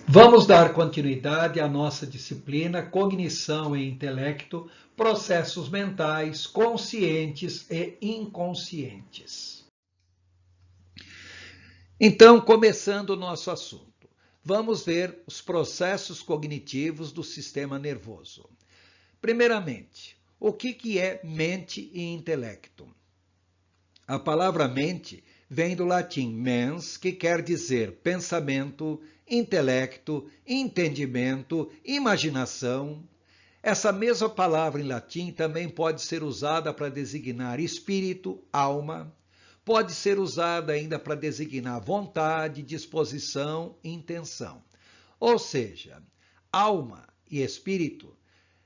Vamos dar continuidade à nossa disciplina Cognição e Intelecto, processos mentais conscientes e inconscientes. Então, começando o nosso assunto, vamos ver os processos cognitivos do sistema nervoso. Primeiramente, o que é mente e intelecto? A palavra mente vem do latim mens, que quer dizer pensamento, intelecto, entendimento, imaginação. Essa mesma palavra em latim também pode ser usada para designar espírito, alma. Pode ser usada ainda para designar vontade, disposição e intenção. Ou seja, alma e espírito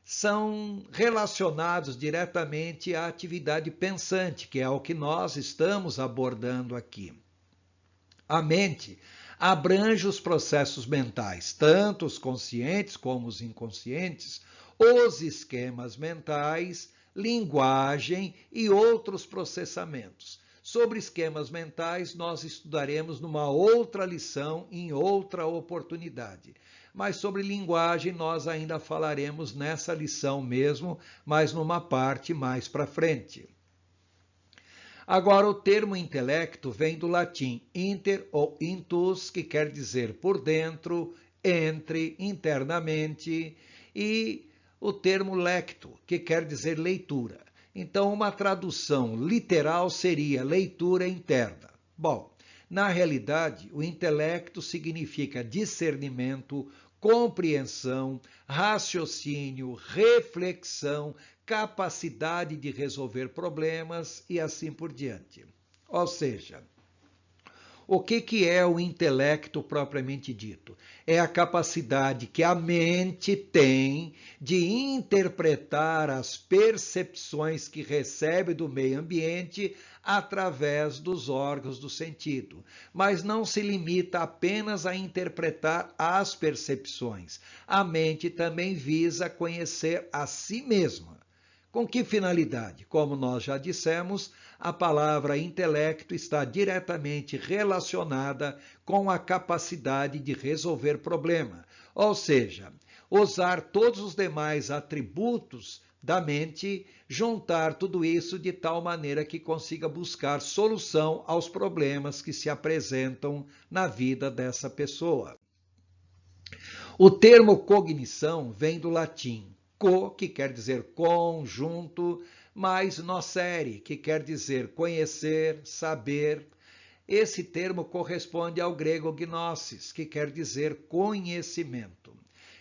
são relacionados diretamente à atividade pensante, que é o que nós estamos abordando aqui. A mente abrange os processos mentais, tanto os conscientes como os inconscientes, os esquemas mentais, linguagem e outros processamentos. Sobre esquemas mentais, nós estudaremos numa outra lição, em outra oportunidade. Mas sobre linguagem, nós ainda falaremos nessa lição mesmo, mas numa parte mais para frente. Agora, o termo intelecto vem do latim inter ou intus, que quer dizer por dentro, entre, internamente, e o termo lecto, que quer dizer leitura. Então, uma tradução literal seria leitura interna. Bom, na realidade, o intelecto significa discernimento, compreensão, raciocínio, reflexão, capacidade de resolver problemas e assim por diante. Ou seja, o que é o intelecto propriamente dito? É a capacidade que a mente tem de interpretar as percepções que recebe do meio ambiente através dos órgãos do sentido. Mas não se limita apenas a interpretar as percepções. A mente também visa conhecer a si mesma. Com que finalidade? Como nós já dissemos, a palavra intelecto está diretamente relacionada com a capacidade de resolver problema, ou seja, usar todos os demais atributos da mente, juntar tudo isso de tal maneira que consiga buscar solução aos problemas que se apresentam na vida dessa pessoa. O termo cognição vem do latim co, que quer dizer conjunto, mais nocere, que quer dizer conhecer, saber. Esse termo corresponde ao grego gnosis, que quer dizer conhecimento.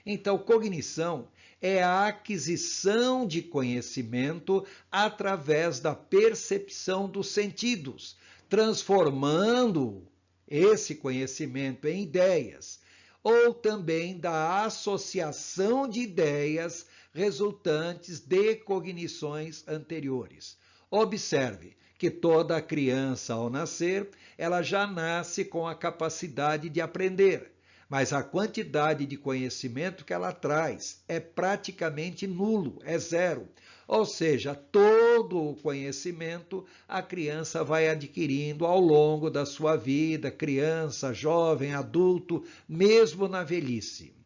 Então, cognição é a aquisição de conhecimento através da percepção dos sentidos, transformando esse conhecimento em ideias, ou também da associação de ideias resultantes de cognições anteriores. Observe que toda criança, ao nascer, ela já nasce com a capacidade de aprender, mas a quantidade de conhecimento que ela traz é praticamente nulo, é zero. Ou seja, todo o conhecimento a criança vai adquirindo ao longo da sua vida, criança, jovem, adulto, mesmo na velhice.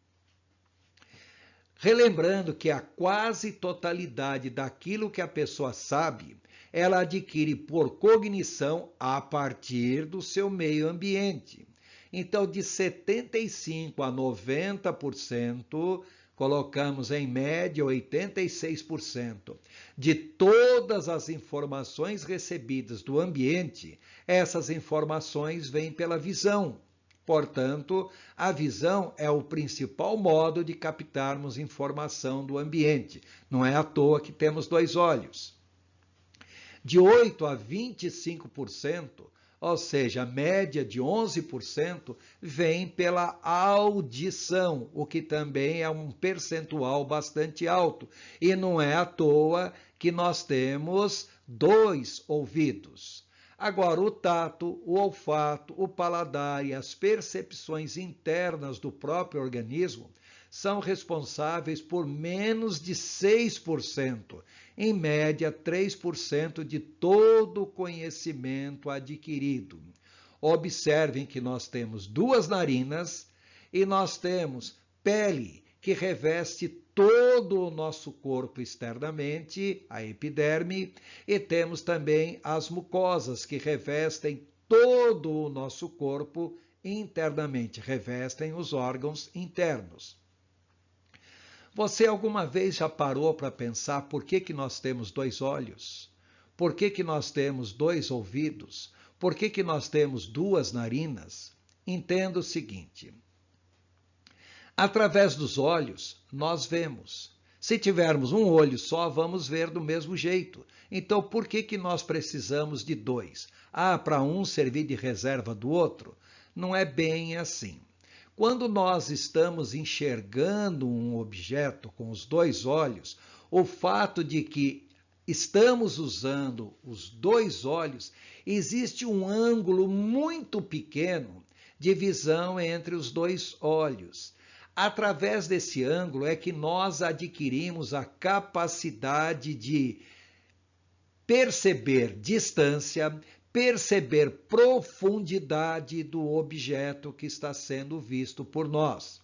Relembrando que a quase totalidade daquilo que a pessoa sabe, ela adquire por cognição a partir do seu meio ambiente. Então, de 75% a 90%, colocamos em média 86%, de todas as informações recebidas do ambiente, essas informações vêm pela visão. Portanto, a visão é o principal modo de captarmos informação do ambiente. Não é à toa que temos dois olhos. De 8% a 25%, ou seja, a média de 11%, vem pela audição, o que também é um percentual bastante alto. E não é à toa que nós temos dois ouvidos. Agora, o tato, o olfato, o paladar e as percepções internas do próprio organismo são responsáveis por menos de 6%, em média 3% de todo o conhecimento adquirido. Observem que nós temos duas narinas E nós temos pele, que reveste todo o nosso corpo externamente, a epiderme, e temos também as mucosas, que revestem todo o nosso corpo internamente, revestem os órgãos internos. Você alguma vez já parou para pensar por que nós temos 2 olhos? Por que nós temos 2 ouvidos? Por que nós temos 2 narinas? Entenda o seguinte: através dos olhos, nós vemos. Se tivermos um olho só, vamos ver do mesmo jeito. Então, por que nós precisamos de 2? Para um servir de reserva do outro? Não é bem assim. Quando nós estamos enxergando um objeto com os 2 olhos, o fato de que estamos usando os 2 olhos, existe um ângulo muito pequeno de visão entre os 2 olhos. Através desse ângulo é que nós adquirimos a capacidade de perceber distância, perceber profundidade do objeto que está sendo visto por nós.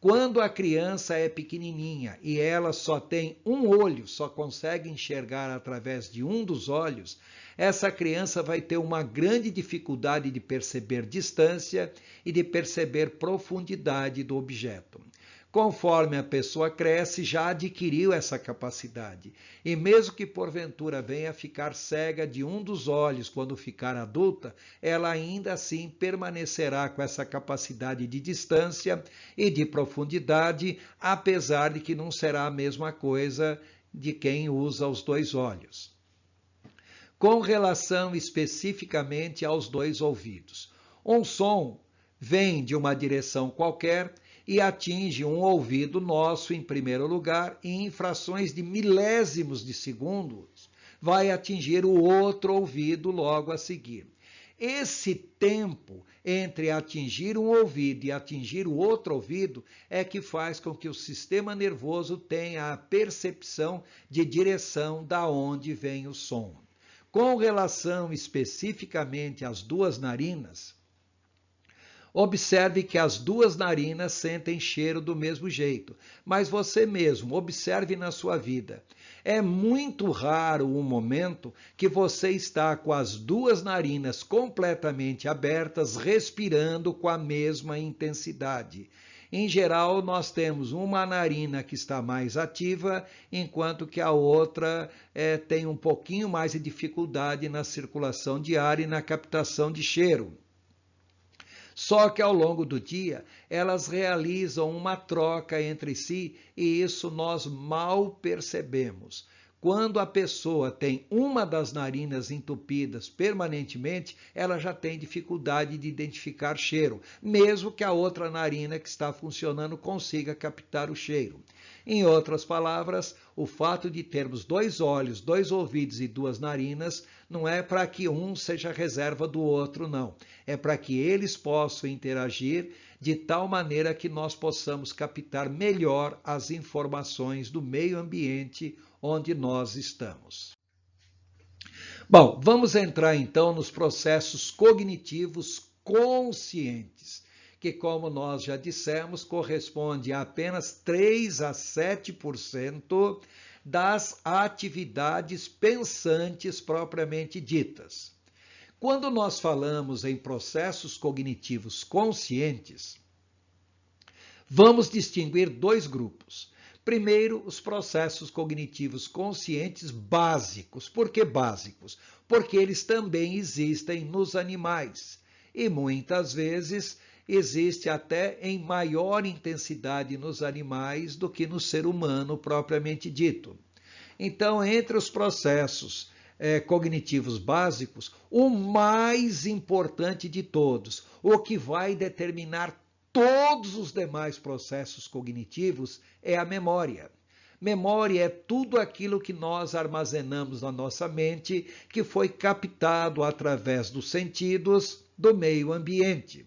Quando a criança é pequenininha e ela só tem um olho, só consegue enxergar através de um dos olhos, essa criança vai ter uma grande dificuldade de perceber distância e de perceber profundidade do objeto. Conforme a pessoa cresce, já adquiriu essa capacidade. E mesmo que porventura venha a ficar cega de um dos olhos quando ficar adulta, ela ainda assim permanecerá com essa capacidade de distância e de profundidade, apesar de que não será a mesma coisa de quem usa os 2 olhos. Com relação especificamente aos 2 ouvidos, um som vem de uma direção qualquer e atinge um ouvido nosso em primeiro lugar, e em frações de milésimos de segundos vai atingir o outro ouvido logo a seguir. Esse tempo entre atingir um ouvido e atingir o outro ouvido é que faz com que o sistema nervoso tenha a percepção de direção da onde vem o som. Com relação especificamente às 2 narinas, observe que as 2 narinas sentem cheiro do mesmo jeito, mas você mesmo, observe na sua vida. É muito raro um momento que você está com as 2 narinas completamente abertas, respirando com a mesma intensidade. Em geral, nós temos uma narina que está mais ativa, enquanto que a outra tem um pouquinho mais de dificuldade na circulação de ar e na captação de cheiro. Só que ao longo do dia, elas realizam uma troca entre si e isso nós mal percebemos. Quando a pessoa tem uma das narinas entupidas permanentemente, ela já tem dificuldade de identificar cheiro, mesmo que a outra narina que está funcionando consiga captar o cheiro. Em outras palavras, o fato de termos 2 olhos, 2 ouvidos e 2 narinas não é para que um seja reserva do outro, não. É para que eles possam interagir de tal maneira que nós possamos captar melhor as informações do meio ambiente onde nós estamos. Bom, vamos entrar então nos processos cognitivos conscientes, que, como nós já dissemos, corresponde a apenas 3 a 7% das atividades pensantes propriamente ditas. Quando nós falamos em processos cognitivos conscientes, vamos distinguir 2 grupos. Primeiro, os processos cognitivos conscientes básicos. Por que básicos? Porque eles também existem nos animais e muitas vezes existe até em maior intensidade nos animais do que no ser humano propriamente dito. Então, entre os processos cognitivos básicos, o mais importante de todos, o que vai determinar todos os demais processos cognitivos, é a memória. Memória é tudo aquilo que nós armazenamos na nossa mente, que foi captado através dos sentidos do meio ambiente.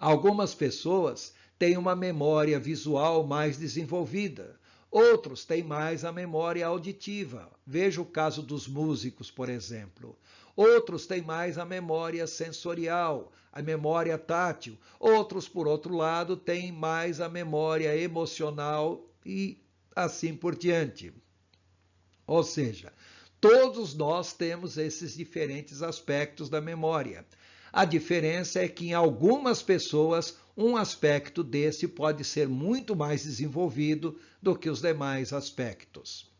Algumas pessoas têm uma memória visual mais desenvolvida, outros têm mais a memória auditiva. Veja o caso dos músicos, por exemplo. Outros têm mais a memória sensorial, a memória tátil. Outros, por outro lado, têm mais a memória emocional e assim por diante. Ou seja, todos nós temos esses diferentes aspectos da memória. A diferença é que em algumas pessoas um aspecto desse pode ser muito mais desenvolvido do que os demais aspectos.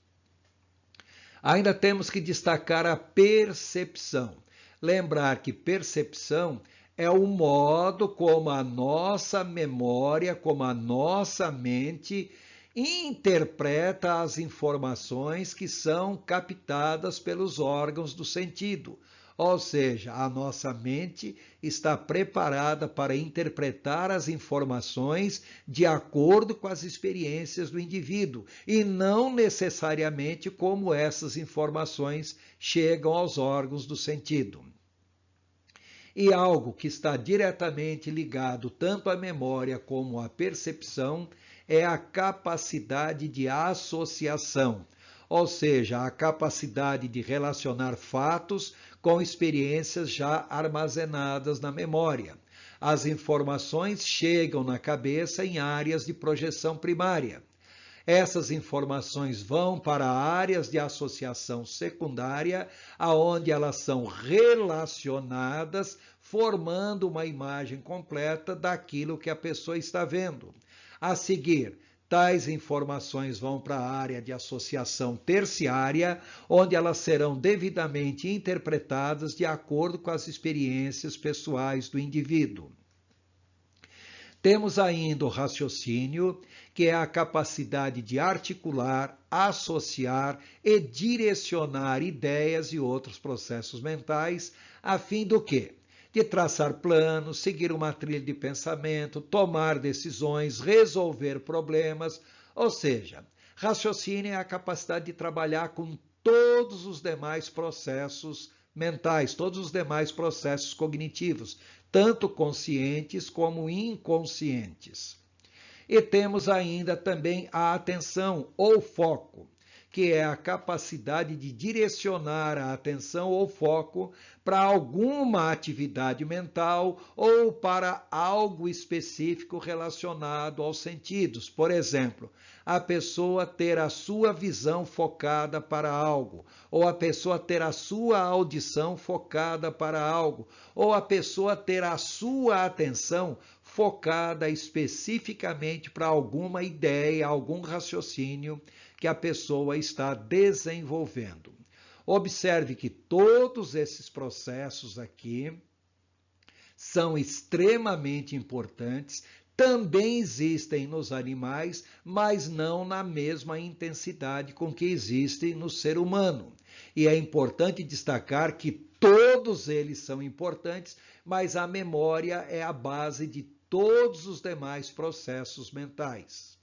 Ainda temos que destacar a percepção. Lembrar que percepção é o modo como a nossa memória, como a nossa mente interpreta as informações que são captadas pelos órgãos do sentido. Ou seja, a nossa mente está preparada para interpretar as informações de acordo com as experiências do indivíduo e não necessariamente como essas informações chegam aos órgãos do sentido. E algo que está diretamente ligado tanto à memória como à percepção é a capacidade de associação, ou seja, a capacidade de relacionar fatos com experiências já armazenadas na memória. As informações chegam na cabeça em áreas de projeção primária. Essas informações vão para áreas de associação secundária, aonde elas são relacionadas, formando uma imagem completa daquilo que a pessoa está vendo. A seguir, tais informações vão para a área de associação terciária, onde elas serão devidamente interpretadas de acordo com as experiências pessoais do indivíduo. Temos ainda o raciocínio, que é a capacidade de articular, associar e direcionar ideias e outros processos mentais, a fim do quê? De traçar planos, seguir uma trilha de pensamento, tomar decisões, resolver problemas, ou seja, raciocínio é a capacidade de trabalhar com todos os demais processos mentais, todos os demais processos cognitivos, tanto conscientes como inconscientes. E temos ainda também a atenção ou foco, que é a capacidade de direcionar a atenção ou foco para alguma atividade mental ou para algo específico relacionado aos sentidos. Por exemplo, a pessoa ter a sua visão focada para algo, ou a pessoa ter a sua audição focada para algo, ou a pessoa ter a sua atenção focada especificamente para alguma ideia, algum raciocínio que a pessoa está desenvolvendo. Observe que todos esses processos aqui são extremamente importantes, também existem nos animais, mas não na mesma intensidade com que existem no ser humano. E é importante destacar que todos eles são importantes, mas a memória é a base de todos os demais processos mentais.